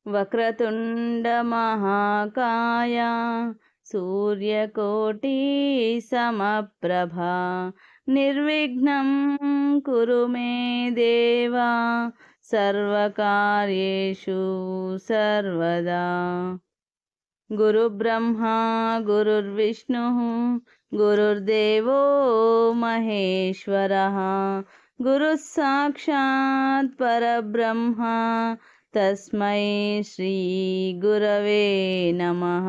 వక్రతుండ మహాకాయ సూర్యకోటి సమప్రభా నిర్విఘ్నం కురు మే దేవా సర్వకార్యేషు సర్వదా. గురుబ్రహ్మా గురుర్విష్ణుః గురుర్దేవో మహేశ్వరః గురుః సాక్షాత్ పరబ్రహ్మ తస్మై శ్రీ గురవే నమః.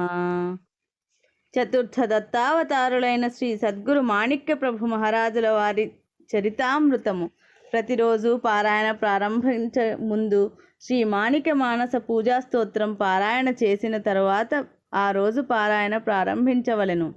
చతుర్థ దత్తావతారులైన శ్రీ సద్గురు మాణిక్య ప్రభు మహారాజుల వారి చరితామృతము ప్రతిరోజు పారాయణ ప్రారంభించే ముందు శ్రీ మాణిక్య మానస పూజా స్తోత్రం పారాయణ చేసిన తరువాత ఆ రోజు పారాయణ ప్రారంభించవలెను.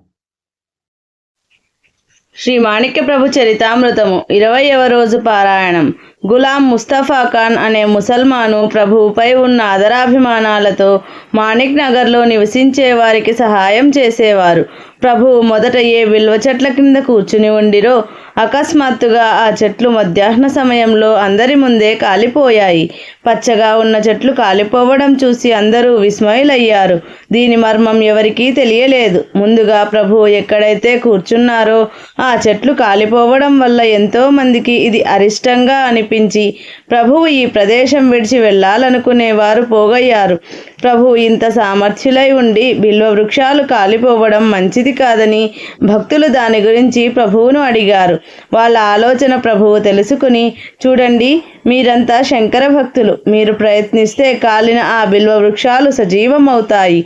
శ్రీ మాణిక్య ప్రభు చరితామృతము 20వ రోజు పారాయణం. గులాం ముస్తఫా ఖాన్ అనే ముసల్మాను ప్రభువుపై ఉన్న ఆదరాభిమానాలతో మాణిక్ నగర్లో నివసించే వారికి సహాయం చేసేవారు. ప్రభువు మొదట ఏ బిల్వ చెట్ల కింద కూర్చుని ఉండిరో అకస్మాత్తుగా ఆ చెట్లు మధ్యాహ్న సమయంలో అందరి ముందే కాలిపోయాయి. పచ్చగా ఉన్న చెట్లు కాలిపోవడం చూసి అందరూ విస్మయులయ్యారు. దీని మర్మం ఎవరికీ తెలియలేదు. ముందుగా ప్రభువు ఎక్కడైతే కూర్చున్నారో ఆ చెట్లు కాలిపోవడం వల్ల ఎంతో మందికి ఇది అరిష్టంగా అనిపించి ప్రభువు ఈ ప్రదేశం విడిచి వెళ్ళాలనుకునేవారు పోగయ్యారు. ప్రభువు ఇంత సామర్థ్యులై ఉండి బిల్వ వృక్షాలు కాలిపోవడం మంచిది కాదని భక్తులు దాని గురించి ప్రభువును అడిగారు. వాళ్ళ ఆలోచన ప్రభువు తెలుసుకుని, చూడండి, మీరంతా శంకర భక్తులు, మీరు ప్రయత్నిస్తే కాలిన ఆ బిల్వ వృక్షాలు సజీవమవుతాయి.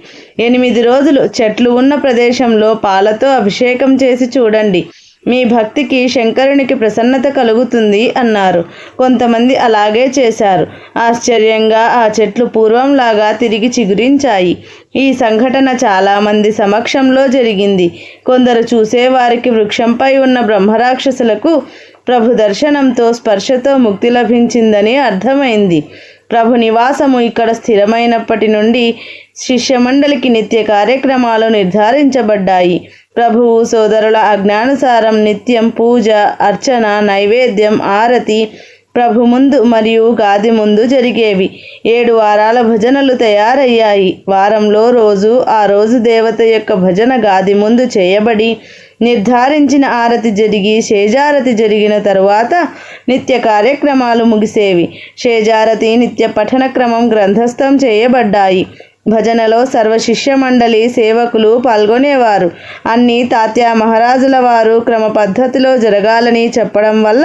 8 రోజులు చెట్లు ఉన్న ప్రదేశంలో పాలతో అభిషేకం చేసి చూడండి, మీ భక్తికి శంకరునికి ప్రసన్నత కలుగుతుంది అన్నారు. కొంతమంది అలాగే చేశారు. ఆశ్చర్యంగా ఆ చెట్లు పూర్వంలాగా తిరిగి చిగురించాయి. ఈ సంఘటన చాలామంది సమక్షంలో జరిగింది. కొందరు చూసేవారికి వృక్షంపై ఉన్న బ్రహ్మరాక్షసులకు ప్రభు దర్శనంతో స్పర్శతో ముక్తి లభించిందని అర్థమైంది. ప్రభు నివాసము ఇక్కడ స్థిరమైనప్పటి నుండి శిష్యమండలికి నిత్య కార్యక్రమాలు నిర్ధారించబడ్డాయి. ప్రభువు సోదరుల ఆజ్ఞానుసారం నిత్యం పూజ, అర్చన, నైవేద్యం, ఆరతి ప్రభు ముందు మరియు గాది ముందు జరిగేవి. 7 వారాల భజనలు తయారయ్యాయి. వారంలో రోజు ఆ రోజు దేవత యొక్క భజన గాది ముందు చేయబడి నిర్ధారించిన ఆరతి జరిగి శేజారతి జరిగిన తరువాత నిత్య కార్యక్రమాలు ముగిసేవి. శేజారతి నిత్య పఠన క్రమం గ్రంథస్థం చేయబడ్డాయి. భజనలో సర్వ శిష్య మండలి సేవకులు పాల్గొనేవారు. అన్నీ తాత్యా మహారాజుల వారు క్రమ పద్ధతిలో జరగాలని చెప్పడం వల్ల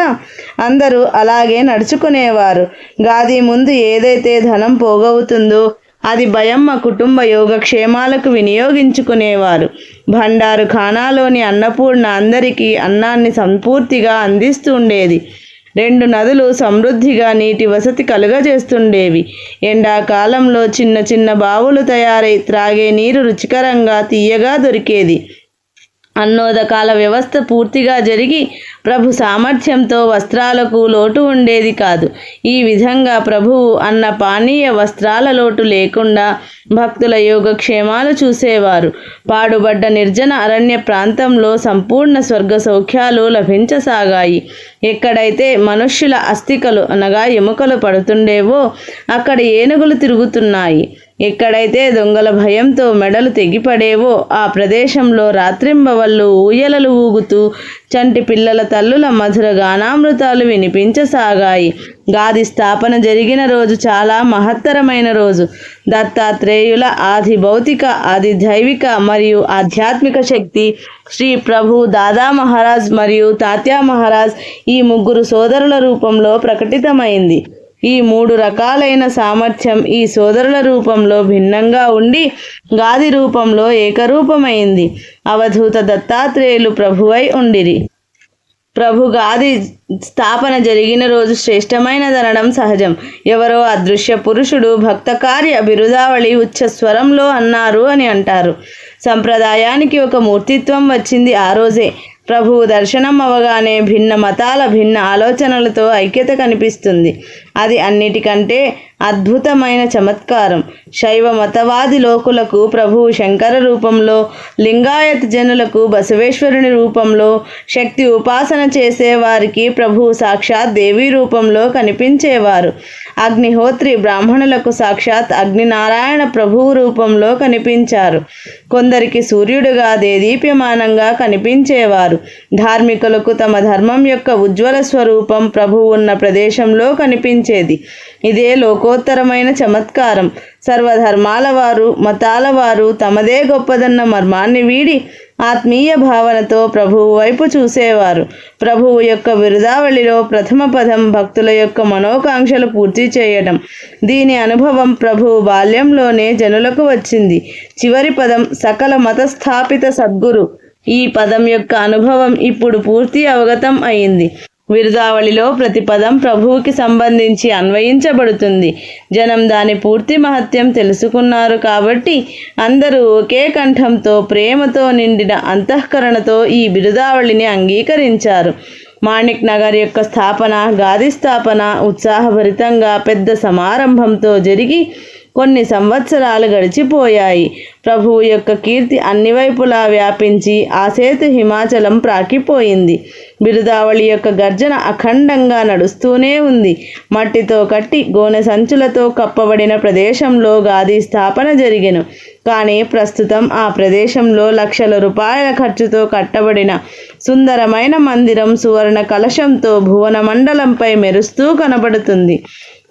అందరూ అలాగే నడుచుకునేవారు. గాది ముందు ఏదైతే ధనం పోగవుతుందో అది భయమ్మ కుటుంబ యోగక్షేమాలకు వినియోగించుకునేవారు. భండారు ఖానాలోని అన్నపూర్ణ అందరికీ అన్నాన్ని సంపూర్తిగా అందిస్తుండేది. 2 నదులు సమృద్ధిగా నీటి వసతి కలుగజేస్తుండేవి. ఎండాకాలంలో చిన్న చిన్న బావులు తయారై త్రాగే నీరు రుచికరంగా తీయగా దొరికేది. అన్నోదకాల వ్యవస్థ పూర్తిగా జరిగి ప్రభు సామర్థ్యంతో వస్త్రాలకు లోటు ఉండేది కాదు. ఈ విధంగా ప్రభువు అన్న పానీయ వస్త్రాల లోటు లేకుండా భక్తుల యోగక్షేమాలు చూసేవారు. పాడుబడ్డ నిర్జన అరణ్య ప్రాంతంలో సంపూర్ణ స్వర్గ సౌఖ్యాలు లభించసాగాయి. ఎక్కడైతే మనుష్యుల అస్థికలు అనగా ఎముకలు పడుతుండేవో అక్కడ ఏనుగులు తిరుగుతున్నాయి. ఎక్కడైతే దొంగల భయంతో మెడలు తెగిపడేవో ఆ ప్రదేశంలో రాత్రింబవళ్ళు ఊయలలు ఊగుతూ చంటి పిల్లల తల్లుల మధుర గానామృతాలు వినిపించసాగాయి. గాది స్థాపన జరిగిన రోజు చాలా మహత్తరమైన రోజు. దత్తాత్రేయుల ఆది భౌతిక, ఆది దైవిక మరియు ఆధ్యాత్మిక శక్తి శ్రీ ప్రభు దాదా మహారాజ్ మరియు తాత్యా మహారాజ్ ఈ 3 సోదరుల రూపంలో ప్రకటితమైంది. ఈ 3 రకాలైన సామర్థ్యం ఈ సోదరుల రూపంలో భిన్నంగా ఉండి గాది రూపంలో ఏకరూపమైంది. అవధూత దత్తాత్రేయులు ప్రభువై ఉండిరి. ప్రభు గాది స్థాపన జరిగిన రోజు శ్రేష్టమైనదనడం సహజం. ఎవరో అదృశ్య పురుషుడు భక్త కార్య బిరుదావళి ఉచ్చస్వరంలో అన్నారు అని అంటారు. సంప్రదాయానికి ఒక మూర్తిత్వం వచ్చింది ఆ రోజే. ప్రభువు దర్శనం అవగానే భిన్న మతాల భిన్న ఆలోచనలతో ఐక్యత కనిపిస్తుంది. అది అన్నిటికంటే అద్భుతమైన చమత్కారం. శైవ మతవాది లోకులకు ప్రభువు శంకర రూపంలో, లింగాయత్ జనులకు బసవేశ్వరుని రూపంలో, శక్తి ఉపాసన చేసేవారికి ప్రభువు సాక్షాత్ దేవీ రూపంలో కనిపించేవారు. అగ్నిహోత్రి బ్రాహ్మణులకు సాక్షాత్ అగ్నినారాయణ ప్రభువు రూపంలో కనిపించారు. కొందరికి సూర్యుడుగా దేదీప్యమానంగా కనిపించేవారు. ధార్మికులకు తమ ధర్మం యొక్క ఉజ్వల స్వరూపం ప్రభువు ఉన్న ప్రదేశంలో కనిపించేది. ఇదే లోకోత్తరమైన చమత్కారం. సర్వధర్మాల వారు, మతాల వారు తమదే గొప్పదన్న మర్మాన్ని వీడి ఆత్మీయ భావనతో ప్రభువు వైపు చూసేవారు. ప్రభువు యొక్క బిరుదావళిలో ప్రథమ పదం భక్తుల యొక్క మనోకాంక్షలు పూర్తి చేయడం. దీని అనుభవం ప్రభువు బాల్యంలోనే జనులకు వచ్చింది. చివరి పదం సకల మతస్థాపిత సద్గురు. ఈ పదం యొక్క అనుభవం ఇప్పుడు పూర్తి అవగతం అయింది. బిరుదావళిలో ప్రతి పదం ప్రభువుకి సంబంధించి అన్వయించబడుతుంది. జనం దాని పూర్తి మహత్యం తెలుసుకున్నారు కాబట్టి అందరూ ఒకే కంఠంతో ప్రేమతో నిండిన అంతఃకరణతో ఈ బిరుదావళిని అంగీకరించారు. మాణిక్ నగర్ యొక్క స్థాపన, గాది స్థాపన ఉత్సాహభరితంగా పెద్ద సమారంభంతో జరిగి కొన్ని సంవత్సరాలు గడిచిపోయాయి. ప్రభువు యొక్క కీర్తి అన్ని వైపులా వ్యాపించి ఆసేతు హిమాచలం ప్రాకిపోయింది. బిరుదావళి యొక్క గర్జన అఖండంగా నడుస్తూనే ఉంది. మట్టితో కట్టి గోనె సంచులతో కప్పబడిన ప్రదేశంలో గాది స్థాపన జరిగెను. కానీ ప్రస్తుతం ఆ ప్రదేశంలో లక్షల రూపాయల ఖర్చుతో కట్టబడిన సుందరమైన మందిరం సువర్ణ కలశంతో భువన మండలంపై మెరుస్తూ కనబడుతుంది.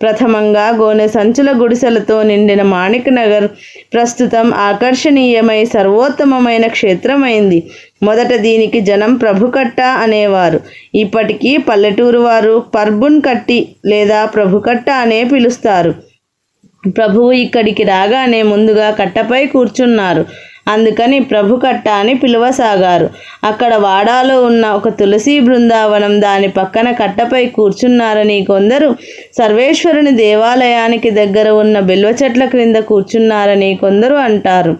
ప్రథమంగా గోనె సంచుల గుడిసెలతో నిండిన మాణిక్ నగర్ ప్రస్తుతం ఆకర్షణీయమై సర్వోత్తమమైన క్షేత్రమైంది. మొదట దీనికి జనం ప్రభుకట్ట అనేవారు. ఇప్పటికీ పల్లెటూరు వారు పర్బున్ కట్టి లేదా ప్రభుకట్ట అనే పిలుస్తారు. ప్రభువు ఇక్కడికి రాగానే ముందుగా కట్టపై కూర్చున్నారు. అందుకని ప్రభుకట్ట అని పిలువసాగారు. అక్కడ వాడాలో ఉన్న ఒక తులసి బృందావనం దాని పక్కన కట్టపై కూర్చున్నారని కొందరు, సర్వేశ్వరుని దేవాలయానికి దగ్గర ఉన్న బిల్వ చెట్ల క్రింద కూర్చున్నారని కొందరు అంటారు.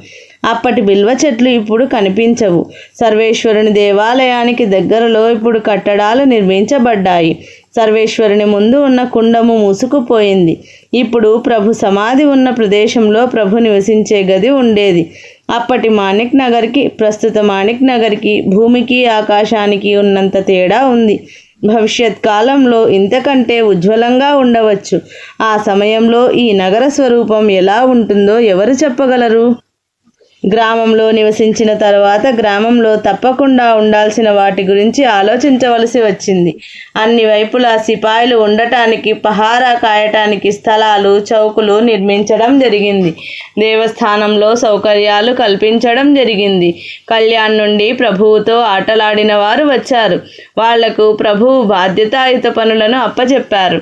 అప్పటి బిల్వ చెట్లు ఇప్పుడు కనిపించవు. సర్వేశ్వరుని దేవాలయానికి దగ్గరలో ఇప్పుడు కట్టడాలు నిర్మించబడ్డాయి. సర్వేశ్వరుని ముందు ఉన్న కుండము మూసుకుపోయింది. ఇప్పుడు ప్రభు సమాధి ఉన్న ప్రదేశంలో ప్రభు నివసించే గది ఉండేది. అప్పటి మాణిక్ నగర్కి ప్రస్తుత మాణిక్ నగర్కి భూమికి ఆకాశానికి ఉన్నంత తేడా ఉంది. భవిష్యత్ కాలంలో ఇంతకంటే ఉజ్వలంగా ఉండవచ్చు. ఆ సమయంలో ఈ నగర స్వరూపం ఎలా ఉంటుందో ఎవరు చెప్పగలరు? గ్రామంలో నివసించిన తర్వాత గ్రామంలో తప్పకుండా ఉండాల్సిన వాటి గురించి ఆలోచించవలసి వచ్చింది. అన్ని వైపులా సిపాయిలు ఉండటానికి, పహారా కాయటానికి స్థలాలు, చౌకులు నిర్మించడం జరిగింది. దేవస్థానంలో సౌకర్యాలు కల్పించడం జరిగింది. కళ్యాణ్ నుండి ప్రభువుతో ఆటలాడిన వారు వచ్చారు. వాళ్లకు ప్రభువు బాధ్యతాయుత పనులను అప్పచెప్పారు.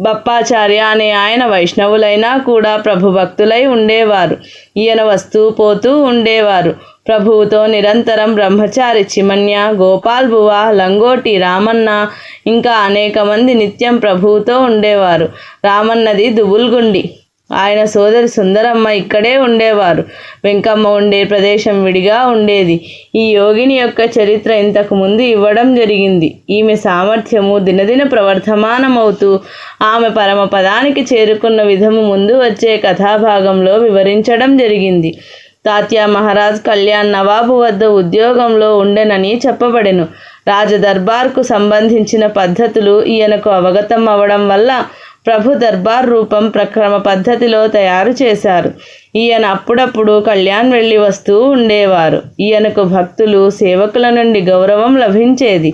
బప్పాచార్య అనే ఆయన వైష్ణవులైనా కూడా ప్రభు భక్తులై ఉండేవారు. ఈయన వస్తూ పోతూ ఉండేవారు. ప్రభువుతో నిరంతరం బ్రహ్మచారి చిమన్య, గోపాల్ బువ, లంగోటి రామన్న ఇంకా అనేక మంది నిత్యం ప్రభువుతో ఉండేవారు. రామన్నది దుబుల్గుండి. ఆయన సోదరి సుందరమ్మ ఇక్కడే ఉండేవారు. వెంకమ్మ ఉండే ప్రదేశం విడిగా ఉండేది. ఈ యోగిని యొక్క చరిత్ర ఇంతకు ముందు ఇవ్వడం జరిగింది. ఈమె సామర్థ్యము దినదిన ప్రవర్ధమానమవుతూ ఆమె పరమ పదానికి చేరుకున్న విధము ముందు వచ్చే కథాభాగంలో వివరించడం జరిగింది. తాత్యా మహారాజ్ కళ్యాణ్ నవాబు వద్ద ఉద్యోగంలో ఉండెనని చెప్పబడెను. రాజదర్బార్కు సంబంధించిన పద్ధతులు ఈయనకు అవగతం అవ్వడం వల్ల ప్రభు దర్బార్ రూపం ప్రక్రమ పద్ధతిలో తయారు చేశారు. ఈయన అప్పుడప్పుడు కళ్యాణ్ వెళ్ళి వస్తూ ఉండేవారు. ఈయనకు భక్తులు, సేవకుల నుండి గౌరవం లభించేది.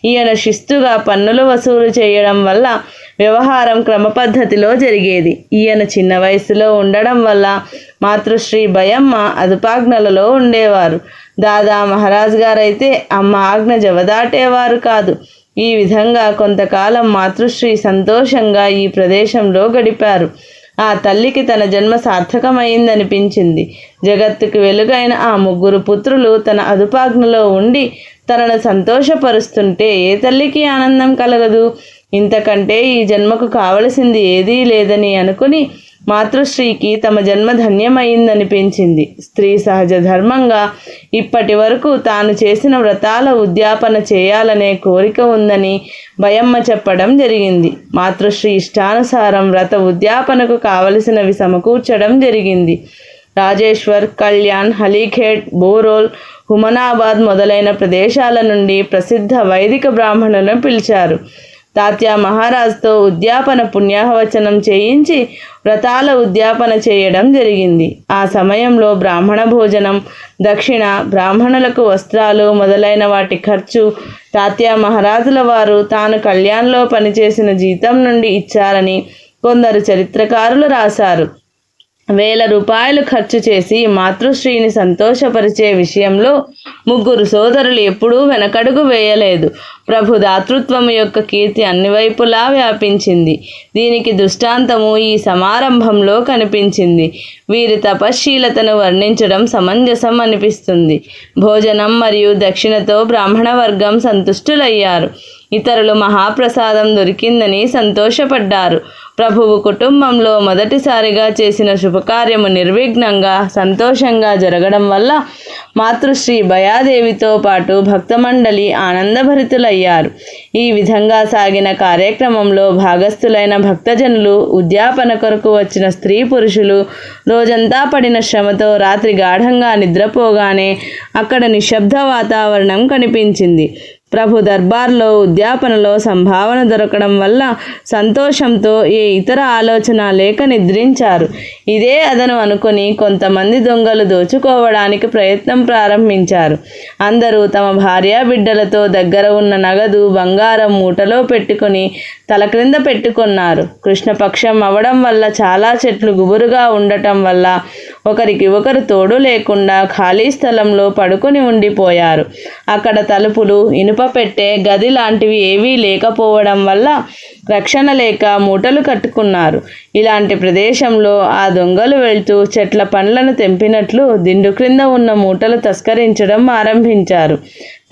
ఈయన శిస్తుగా పన్నులు వసూలు చేయడం వల్ల వ్యవహారం క్రమపద్ధతిలో జరిగేది. ఈయన చిన్న వయసులో ఉండడం వల్ల మాతృశ్రీ భయమ్మ అదుపాజ్ఞలలో ఉండేవారు. దాదా మహారాజ్ గారైతే అమ్మ ఆజ్ఞ జవదాటేవారు కాదు. ఈ విధంగా కొంతకాలం మాతృశ్రీ సంతోషంగా ఈ ప్రదేశంలో గడిపారు. ఆ తల్లికి తన జన్మ సార్థకమైందనిపించింది. జగత్తుకు వెలుగైన ఆ ముగ్గురు పుత్రులు తన అదుపాజ్ఞలో ఉండి తనను సంతోషపరుస్తుంటే ఏ తల్లికి ఆనందం కలగదు? ఇంతకంటే ఈ జన్మకు కావలసింది ఏదీ లేదని అనుకుని మాతృశ్రీకి తమ జన్మ ధన్యమైందనిపించింది. స్త్రీ సహజ ధర్మంగా ఇప్పటి వరకు తాను చేసిన వ్రతాల ఉద్యాపన చేయాలనే కోరిక ఉందని భయమ్మ చెప్పడం జరిగింది. మాతృశ్రీ ఇష్టానుసారం వ్రత ఉద్యాపనకు కావలసినవి సమకూర్చడం జరిగింది. రాజేశ్వర్, కళ్యాణ్, హలీఖేడ్, బోరోల్, హుమనాబాద్ మొదలైన ప్రదేశాల నుండి ప్రసిద్ధ వైదిక బ్రాహ్మణులను పిలిచారు. తాత్యా మహారాజుతో ఉద్యాపన పుణ్యాహవచనం చేయించి వ్రతాల ఉద్యాపన చేయడం జరిగింది. ఆ సమయంలో బ్రాహ్మణ భోజనం, దక్షిణ, బ్రాహ్మణులకు వస్త్రాలు మొదలైన వాటి ఖర్చు తాత్యా మహారాజుల వారు తాను కళ్యాణ్లో పనిచేసిన జీతం నుండి ఇచ్చారని కొందరు చరిత్రకారులు రాశారు. 1000 రూపాయలు ఖర్చు చేసి మాతృశ్రీని సంతోషపరిచే విషయంలో 3 సోదరులు ఎప్పుడూ వెనకడుగు వేయలేదు. ప్రభు దాతృత్వము యొక్క కీర్తి అన్ని వైపులా వ్యాపించింది. దీనికి దృష్టాంతము ఈ సమారంభంలో కనిపించింది. వీరి తపశ్శీలతను వర్ణించడం సమంజసం అనిపిస్తుంది. భోజనం మరియు దక్షిణతో బ్రాహ్మణ వర్గం సంతుష్టులయ్యారు. ఇతరులు మహాప్రసాదం దొరికిందని సంతోషపడ్డారు. ప్రభువు కుటుంబంలో మొదటిసారిగా చేసిన శుభకార్యము నిర్విఘ్నంగా, సంతోషంగా జరగడం వల్ల మాతృశ్రీ భయాదేవితో పాటు భక్తమండలి ఆనందభరితులయ్యారు. ఈ విధంగా సాగిన కార్యక్రమంలో భాగస్థులైన భక్తజనులు, ఉద్యాపన కొరకు వచ్చిన స్త్రీ పురుషులు రోజంతా పడిన శ్రమతో రాత్రి గాఢంగా నిద్రపోగానే అక్కడ నిశ్శబ్ద వాతావరణం కనిపించింది. ప్రభు దర్బార్లో ఉద్యాపనలో సంభావన దొరకడం వల్ల సంతోషంతో ఏ ఇతర ఆలోచన లేక నిద్రించారు. ఇదే అదను అనుకుని కొంతమంది దొంగలు దోచుకోవడానికి ప్రయత్నం ప్రారంభించారు. అందరూ తమ భార్యా బిడ్డలతో దగ్గర ఉన్న నగదు, బంగారం మూటలో పెట్టుకుని తల క్రింద పెట్టుకున్నారు. కృష్ణపక్షం అవడం వల్ల చాలా చెట్లు గుబురుగా ఉండటం వల్ల ఒకరికి ఒకరు తోడు లేకుండా ఖాళీ స్థలంలో పడుకొని ఉండిపోయారు. అక్కడ తలుపులు, ఇనుప పెట్టే, గది లాంటివి ఏవీ లేకపోవడం వల్ల రక్షణ లేక మూటలు కట్టుకున్నారు. ఇలాంటి ప్రదేశంలో ఆ దొంగలు వెళ్తూ చెట్ల పండ్లను తెంపినట్లు దిండు క్రింద ఉన్న మూటలు తస్కరించడం ఆరంభించారు.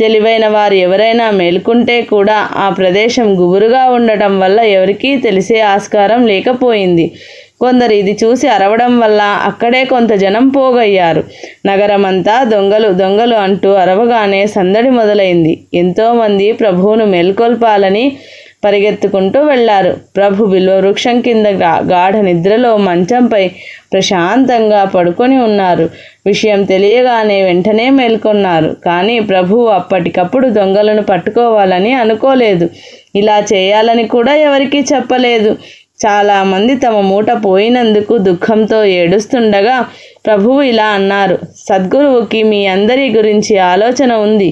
తెలివైన వారు ఎవరైనా మేల్కుంటే కూడా ఆ ప్రదేశం గుబురుగా ఉండటం వల్ల ఎవరికీ తెలిసే ఆస్కారం లేకపోయింది. కొందరు ఇది చూసి అరవడం వల్ల అక్కడే కొంత జనం పోగయ్యారు. నగరమంతా దొంగలు దొంగలు అంటూ అరవగానే సందడి మొదలైంది. ఎంతోమంది ప్రభువును మేల్కొల్పాలని పరిగెత్తుకుంటూ వెళ్ళారు. ప్రభు బిల్వవృక్షం కింద గాఢ నిద్రలో మంచంపై ప్రశాంతంగా పడుకొని ఉన్నారు. విషయం తెలియగానే వెంటనే మేల్కొన్నారు. కానీ ప్రభువు అప్పటికప్పుడు దొంగలను పట్టుకోవాలని అనుకోలేదు. ఇలా చేయాలని కూడా ఎవరికీ చెప్పలేదు. చాలామంది తమ మూట పోయినందుకు దుఃఖంతో ఏడుస్తుండగా ప్రభువు ఇలా అన్నారు: సద్గురువుకి మీ అందరి గురించి ఆలోచన ఉంది.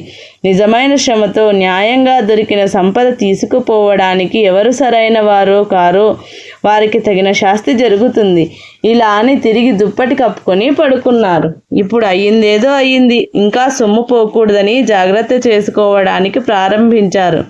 నిజమైన శ్రమతో న్యాయంగా దొరికిన సంపద తీసుకుపోవడానికి ఎవరు సరైన వారో కారో వారికి తగిన శాస్తి జరుగుతుంది. ఇలా అని తిరిగి దుప్పటి కప్పుకొని పడుకున్నారు. ఇప్పుడు అయ్యిందేదో అయ్యింది, ఇంకా సొమ్ము పోకూడదని జాగ్రత్త చేసుకోవడానికి ప్రారంభించారు.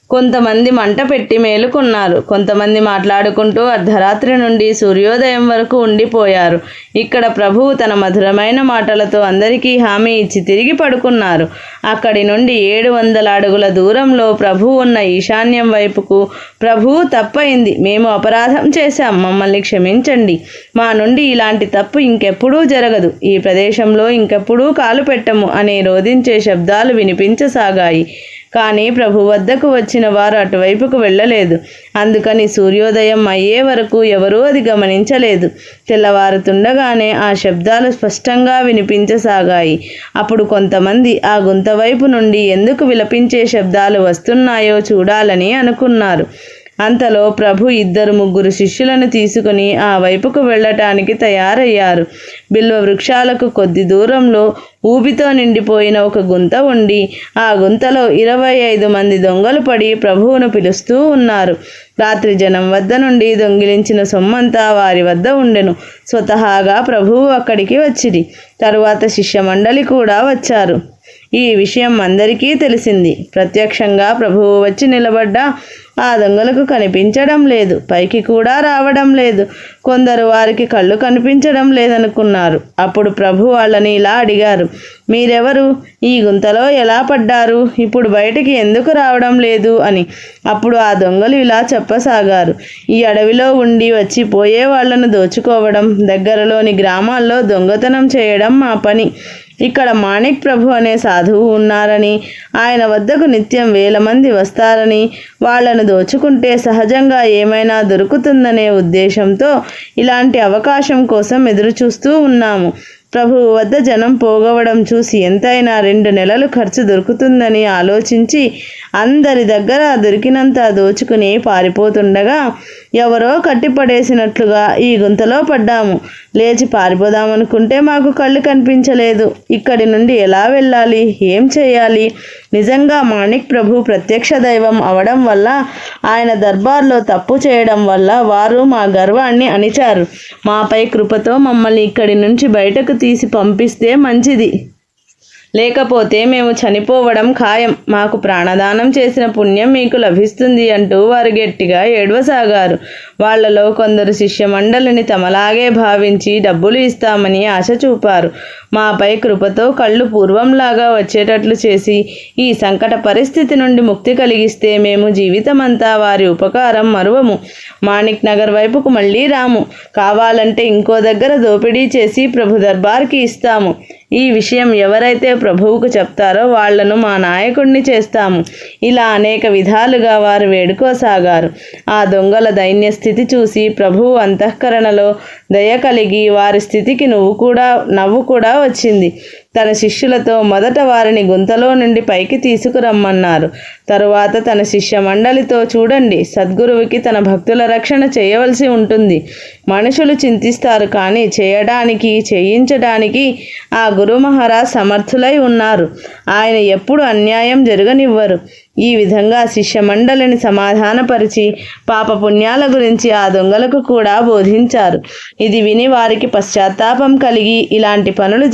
కొంతమంది మంట పెట్టి మేలుకున్నారు. కొంతమంది మాట్లాడుకుంటూ అర్ధరాత్రి నుండి సూర్యోదయం వరకు ఉండిపోయారు. ఇక్కడ ప్రభువు తన మధురమైన మాటలతో అందరికీ హామీ ఇచ్చి తిరిగి పడుకున్నారు. అక్కడి నుండి 700 అడుగుల దూరంలో ప్రభువు ఉన్న ఈశాన్యం వైపుకు, ప్రభువు తప్పయింది, మేము అపరాధం చేశాం, మమ్మల్ని క్షమించండి, మా నుండి ఇలాంటి తప్పు ఇంకెప్పుడూ జరగదు, ఈ ప్రదేశంలో ఇంకెప్పుడూ కాలు పెట్టము అనే రోదించే శబ్దాలు వినిపించసాగాయి. కానీ ప్రభు వద్దకు వచ్చిన వారు అటువైపుకు వెళ్ళలేదు. అందుకని సూర్యోదయం అయ్యే వరకు ఎవరూ అది గమనించలేదు. తెల్లవారుతుండగానే ఆ శబ్దాలు స్పష్టంగా వినిపించసాగాయి. అప్పుడు కొంతమంది ఆ గుంత వైపు నుండి ఎందుకు విలపించే శబ్దాలు వస్తున్నాయో చూడాలని అనుకున్నారు. అంతలో ప్రభు 2-3 శిష్యులను తీసుకుని ఆ వైపుకు వెళ్ళటానికి తయారయ్యారు. బిల్వ వృక్షాలకు కొద్ది దూరంలో ఊబితో నిండిపోయిన ఒక గుంత ఉండి ఆ గుంతలో 25 మంది దొంగలు పడి ప్రభువును పిలుస్తూ ఉన్నారు. రాత్రి జనం వద్ద నుండి దొంగిలించిన సొమ్మంతా వారి వద్ద ఉండెను. స్వతహాగా ప్రభువు అక్కడికి వచ్చిరి. తరువాత శిష్య మండలి కూడా వచ్చారు. ఈ విషయం అందరికీ తెలిసింది. ప్రత్యక్షంగా ప్రభువు వచ్చి నిలబడ్డా ఆ దొంగలకు కనిపించడం లేదు, పైకి కూడా రావడం లేదు. కొందరు వారికి కళ్ళు కనిపించడం లేదనుకున్నారు. అప్పుడు ప్రభు వాళ్ళని ఇలా అడిగారు: మీరెవరు? ఈ గుంతలో ఎలా పడ్డారు? ఇప్పుడు బయటికి ఎందుకు రావడం లేదు అని. అప్పుడు ఆ దొంగలు ఇలా చెప్పసాగారు: ఈ అడవిలో ఉండి వచ్చి పోయే వాళ్లను దోచుకోవడం, దగ్గరలోని గ్రామాల్లో దొంగతనం చేయడం మా పని. ఇక్కడ మాణిక్ ప్రభు అనే సాధువు ఉన్నారని, ఆయన వద్దకు నిత్యం 1000 మంది వస్తారని, వాళ్లను దోచుకుంటే సహజంగా ఏమైనా దొరుకుతుందనే ఉద్దేశంతో ఇలాంటి అవకాశం కోసం ఎదురు చూస్తూ ఉన్నాము. ప్రభువు వద్ద జనం పోగవడం చూసి ఎంతైనా 2 నెలలు ఖర్చు దొరుకుతుందని ఆలోచించి అందరి దగ్గర దొరికినంత దోచుకుని పారిపోతుండగా ఎవరో కట్టిపడేసినట్లుగా ఈ గుంతలో పడ్డాము. లేచి పారిపోదామనుకుంటే మాకు కళ్ళు కనిపించలేదు. ఇక్కడి నుండి ఎలా వెళ్ళాలి, ఏం చేయాలి? నిజంగా మాణిక్ ప్రభు ప్రత్యక్ష దైవం అవడం వల్ల, ఆయన దర్బార్లో తప్పు చేయడం వల్ల వారు మా గర్వాన్ని అణిచారు. మాపై కృపతో మమ్మల్ని ఇక్కడి నుంచి బయటకు తీసి పంపిస్తే మంచిది. లేకపోతే మేము చనిపోవడం ఖాయం. మాకు ప్రాణదానం చేసిన పుణ్యం మీకు లభిస్తుంది అంటూ వారు గట్టిగా ఏడవసాగారు. వాళ్లలో కొందరు శిష్య మండలిని తమలాగే భావించి డబ్బులు ఇస్తామని ఆశ చూపారు. మాపై కృపతో కళ్ళు పూర్వంలాగా వచ్చేటట్లు చేసి ఈ సంకట పరిస్థితి నుండి ముక్తి కలిగిస్తే మేము జీవితమంతా వారి ఉపకారం మరువము. మాణిక్ నగర్ వైపుకు మళ్ళీ రాము. కావాలంటే ఇంకో దగ్గర దోపిడీ చేసి ప్రభు దర్బార్కి ఇస్తాము. ఈ విషయం ఎవరైతే ప్రభువుకు చెప్తారో వాళ్లను మా నాయకుడిని చేస్తాము. ఇలా అనేక విధాలుగా వారు వేడుకోసాగారు. ఆ దొంగల దైన్య స్థితి చూసి ప్రభువు అంతఃకరణలో దయ కలిగి వారి స్థితికి నవ్వు కూడా వచ్చింది. తన శిష్యులతో మొదట వారిని గుంతలో నుండి పైకి తీసుకురమ్మన్నారు. తరువాత తన శిష్య మండలితో, చూడండి, సద్గురువుకి తన భక్తుల రక్షణ చేయవలసి ఉంటుంది. మనుషులు చింతిస్తారు, కానీ చేయించడానికి ఆ గురు మహారాజ్ సమర్థులై ఉన్నారు. ఆయన ఎప్పుడు అన్యాయం జరగనివ్వరు. ఈ విధంగా శిష్య మండలిని సమాధానపరిచి పాపపుణ్యాల గురించి ఆ దొంగలకు కూడా బోధించారు. ఇది విని వారికి పశ్చాత్తాపం కలిగి ఇలాంటి పనులు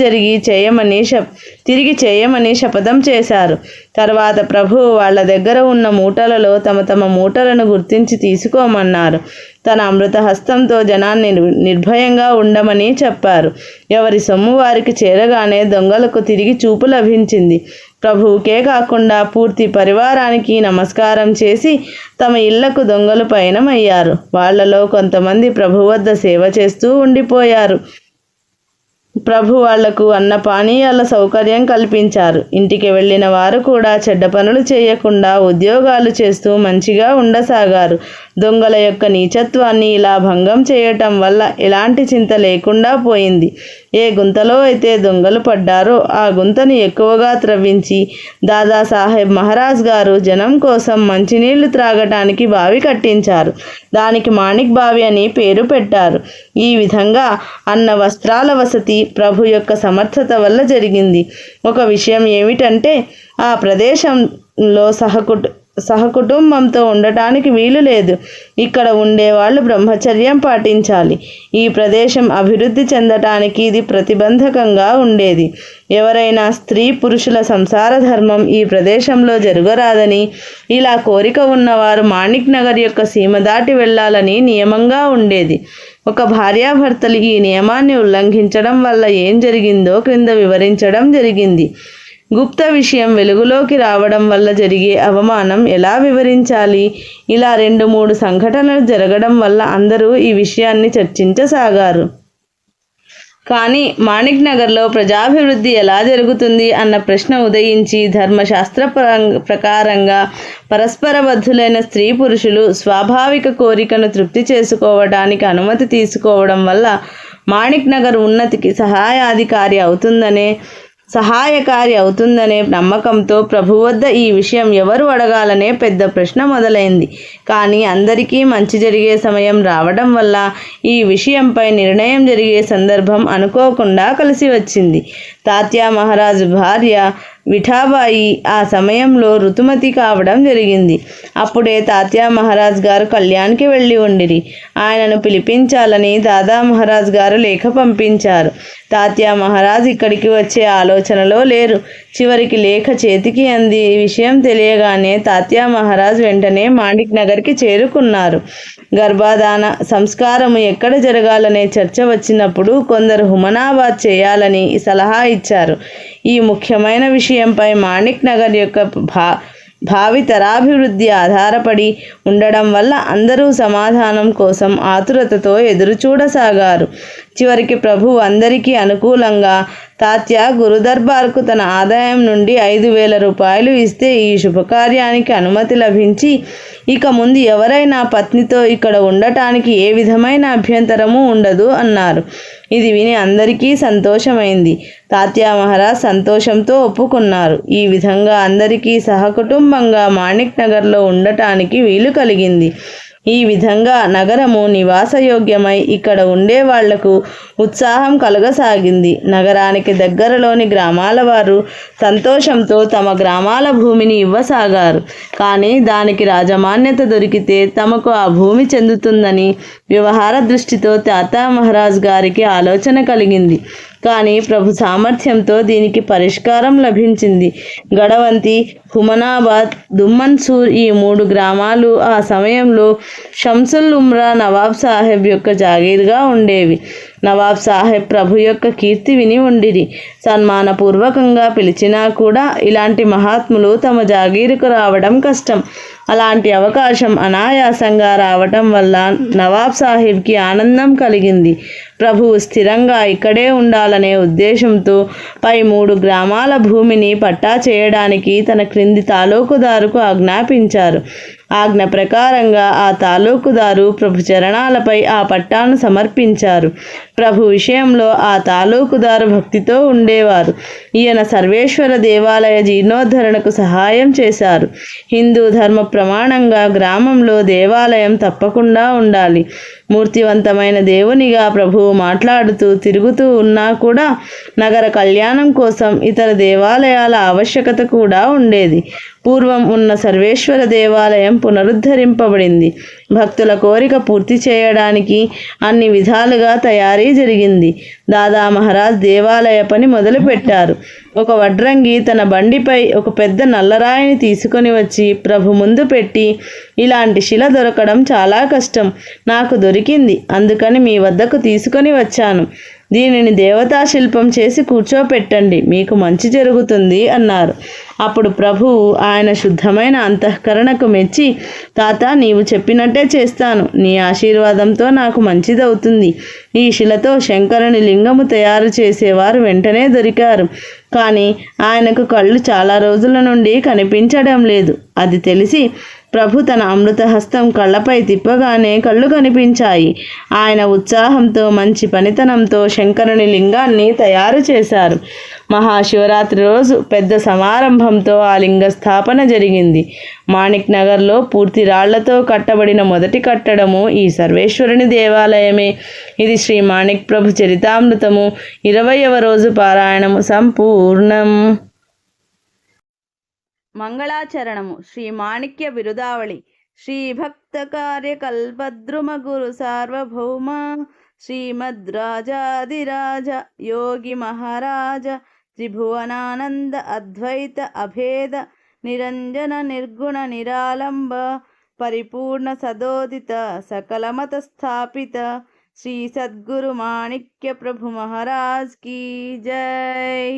తిరిగి చేయమని శపథం చేశారు. తర్వాత ప్రభువు వాళ్ళ దగ్గర ఉన్న మూటలలో తమ మూటలను గుర్తించి తీసుకోమన్నారు. తన అమృత హస్తంతో జనాన్ని నిర్భయంగా ఉండమని చెప్పారు. ఎవరి సొమ్ము వారికి చేరగానే దొంగలకు తిరిగి చూపు లభించింది. ప్రభువుకే కాకుండా పూర్తి పరివారానికి నమస్కారం చేసి తమ ఇళ్లకు దొంగలు పయనమయ్యారు. వాళ్లలో కొంతమంది ప్రభు వద్ద సేవ చేస్తూ ఉండిపోయారు. ప్రభు వాళ్లకు అన్న పానీయాల సౌకర్యం కల్పించారు. ఇంటికి వెళ్ళిన వారు కూడా చెడ్డ పనులు చేయకుండా ఉద్యోగాలు చేస్తూ మంచిగా ఉండసాగారు. దొంగల యొక్క నీచత్వాన్ని ఇలా భంగం చేయటం వల్ల ఎలాంటి చింత లేకుండా పోయింది. ఏ గుంతలో అయితే దొంగలు పడ్డారో ఆ గుంతను ఎక్కువగా త్రవ్వించి దాదాసాహెబ్ మహారాజ్ గారు జనం కోసం మంచినీళ్లు త్రాగటానికి బావి కట్టించారు. దానికి మాణిక్ బావి అని పేరు పెట్టారు. ఈ విధంగా అన్న వస్త్రాల వసతి ప్రభు యొక్క సమర్థత వల్ల జరిగింది. ఒక విషయం ఏమిటంటే, ఆ ప్రదేశంలో సహకుటుంబంతో ఉండటానికి వీలు లేదు. ఇక్కడ ఉండేవాళ్ళు బ్రహ్మచర్యం పాటించాలి. ఈ ప్రదేశం అభివృద్ధి చెందటానికి ఇది ప్రతిబంధకంగా ఉండేది. ఎవరైనా స్త్రీ పురుషుల సంసార ధర్మం ఈ ప్రదేశంలో జరగరాదని, ఇలా కోరిక ఉన్నవారు మాణిక్ నగర్ యొక్క సీమ దాటి వెళ్ళాలని నియమంగా ఉండేది. ఒక భార్యాభర్తలు ఈ నియమాన్ని ఉల్లంఘించడం వల్ల ఏం జరిగిందో క్రింద వివరించడం జరిగింది. గుప్త విషయం వెలుగులోకి రావడం వల్ల జరిగే అవమానం ఎలా వివరించాలి? ఇలా 2-3 సంఘటనలు జరగడం వల్ల అందరూ ఈ విషయాన్ని చర్చించసాగారు. కానీ మాణిక్ నగర్లో ప్రజాభివృద్ధి ఎలా జరుగుతుంది అన్న ప్రశ్న ఉదయించి ధర్మశాస్త్ర ప్రకారంగా పరస్పర బద్ధులైన స్త్రీ పురుషులు స్వాభావిక కోరికను తృప్తి చేసుకోవడానికి అనుమతి తీసుకోవడం వల్ల మాణిక్ నగర్ ఉన్నతికి సహాయకారి అవుతుందనే నమ్మకంతో ప్రభు వద్ద ఈ విషయం ఎవరు అడగాలనే పెద్ద ప్రశ్న మొదలైంది. కానీ అందరికీ మంచి జరిగే సమయం రావడం వల్ల ఈ విషయంపై నిర్ణయం జరిగే సందర్భం అనుకోకుండా కలిసి వచ్చింది. తాత్యా మహారాజు భార్య విఠాబాయి ఆ సమయంలో ఋతుమతి కావడం జరిగింది. అప్పుడే తాత్యా మహారాజ్ గారు కళ్యాణ్కి వెళ్ళి ఉండిరి. ఆయనను పిలిపించాలని దాదా మహారాజ్ గారు లేఖ పంపించారు. తాత్యా మహారాజ్ ఇక్కడికి వచ్చే ఆలోచనలో లేరు. చివరికి లేఖ చేతికి అంది. ఈ విషయం తెలియగానే తాత్యా మహారాజ్ వెంటనే మాణిక్ నగర్కి చేరుకున్నారు. గర్భాధాన సంస్కారము ఎక్కడ జరగాలనే చర్చ వచ్చినప్పుడు కొందరు హుమనాబాద్ చేయాలని సలహా ఇచ్చారు. ఈ ముఖ్యమైన విషయంపై మాణిక్ నగర్ యొక్క భావితరాభివృద్ధి ఆధారపడి ఉండడం వల్ల అందరూ సమాధానం కోసం ఆతురతతో ఎదురుచూడసాగారు. చివరికి ప్రభువు అందరికీ అనుకూలంగా తాత్య గురుదర్బార్కు తన ఆదాయం నుండి 5,000 రూపాయలు ఇస్తే ఈ శుభకార్యానికి అనుమతి లభించి ఇక ముందు ఎవరైనా పత్నితో ఇక్కడ ఉండటానికి ఏ విధమైన అభ్యంతరము ఉండదు అన్నారు. ఇది విని అందరికీ సంతోషమైంది. తాత్యా మహారాజ్ సంతోషంతో ఒప్పుకున్నారు. ఈ విధంగా అందరికీ సహకుటుంబంగా మాణిక్ నగర్లో ఉండటానికి వీలు కలిగింది. ఈ విధంగా నగరము నివాసయోగ్యమై ఇక్కడ ఉండే వాళ్లకు ఉత్సాహం కలగసాగింది. నగరానికి దగ్గరలోని గ్రామాల వారు సంతోషంతో తమ గ్రామాల భూమిని ఇవ్వసాగారు. కానీ దానికి రాజమాన్యత దొరికితే తమకు ఆ భూమి చెందుతుందని వ్యవహార దృష్టితో తాతా మహారాజ్ గారికి ఆలోచన కలిగింది. కానీ ప్రభు సామర్థ్యంతో దీనికి పరిష్కారం లభించింది. గడవంతి, హుమనాబాద్, దుమ్మన్సూర్ ఈ 3 గ్రామాలు ఆ సమయంలో షంసుల్ ఉమ్రా నవాబ్ సాహెబ్ యొక్క జాగీర్గా ఉండేవి. నవాబ్ సాహెబ్ ప్రభు యొక్క కీర్తి విని ఉండిరి. సన్మానపూర్వకంగా పిలిచినా కూడా ఇలాంటి మహాత్ములు తమ జాగీరుకు రావడం కష్టం. అలాంటి అవకాశం అనాయాసంగా రావటం వల్ల నవాబ్ సాహెబ్కి ఆనందం కలిగింది. ప్రభువు స్థిరంగా ఇక్కడే ఉండాలనే ఉద్దేశంతో పై 3 గ్రామాల భూమిని పట్టా చేయడానికి తన క్రింది తాలూకుదారుకు ఆజ్ఞాపించారు. ఆజ్ఞ ప్రకారంగా ఆ తాలూకుదారు ప్రభు చరణాలపై ఆ పట్టాను సమర్పించారు. ప్రభు విషయంలో ఆ తాలూకుదారు భక్తితో ఉండేవారు. ఈయన సర్వేశ్వర దేవాలయ జీర్ణోద్ధరణకు సహాయం చేశారు. హిందూ ధర్మ ప్రమాణంగా గ్రామంలో దేవాలయం తప్పకుండా ఉండాలి. మూర్తివంతమైన దేవునిగా ప్రభువు మాట్లాడుతూ తిరుగుతూ ఉన్నా కూడా నగర కళ్యాణం కోసం ఇతర దేవాలయాల ఆవశ్యకత కూడా ఉండేది. పూర్వం ఉన్న సర్వేశ్వర దేవాలయం పునరుద్ధరింపబడింది. భక్తుల కోరిక పూర్తి చేయడానికి అన్ని విధాలుగా తయారీ జరిగింది. దాదా మహారాజ్ దేవాలయ పని మొదలుపెట్టారు. ఒక వడ్రంగి తన బండిపై ఒక పెద్ద నల్లరాయిని తీసుకొని వచ్చి ప్రభు ముందు పెట్టి, ఇలాంటి శిల దొరకడం చాలా కష్టం, నాకు దొరికింది, అందుకని మీ వద్దకు తీసుకొని వచ్చాను. దీనిని దేవతా శిల్పం చేసి కూర్చోపెట్టండి, మీకు మంచి జరుగుతుంది అన్నారు. అప్పుడు ప్రభువు ఆయన శుద్ధమైన అంతఃకరణకు మెచ్చి, తాత నీవు చెప్పినట్టే చేస్తాను, నీ ఆశీర్వాదంతో నాకు మంచిదవుతుంది. ఈ శిలతో శంకరుని లింగము తయారు చేసేవారు వెంటనే దొరికారు. కానీ ఆయనకు కళ్ళు చాలా రోజుల నుండి కనిపించడం లేదు. అది తెలిసి ప్రభు తన అమృత హస్తం కళ్ళపై తిప్పగానే కళ్ళు కనిపించాయి. ఆయన ఉత్సాహంతో మంచి పనితనంతో శంకరుని లింగాన్ని తయారు చేశారు. మహాశివరాత్రి రోజు పెద్ద సమారంభంతో ఆ లింగ స్థాపన జరిగింది. మాణిక్ నగర్లో పూర్తి రాళ్లతో కట్టబడిన మొదటి కట్టడము ఈ సర్వేశ్వరుని దేవాలయమే. ఇది శ్రీ మాణిక్ ప్రభు చరితామృతము 20వ రోజు పారాయణము సంపూర్ణం. మంగళాచరణము. శ్రీ మాణిక్య బిరుదావళి. శ్రీ భక్త కార్యకల్పద్రుమ గురు సార్వభౌమ శ్రీమద్ రాజాదిరాజ యోగి మహారాజ త్రిభువనానంద అద్వైత అభేద నిరంజన నిర్గుణ నిరాలంబ పరిపూర్ణ సదోదిత సకలమత స్థాపిత శ్రీ సద్గురు మాణిక్య ప్రభు మహారాజ్ కీ జై.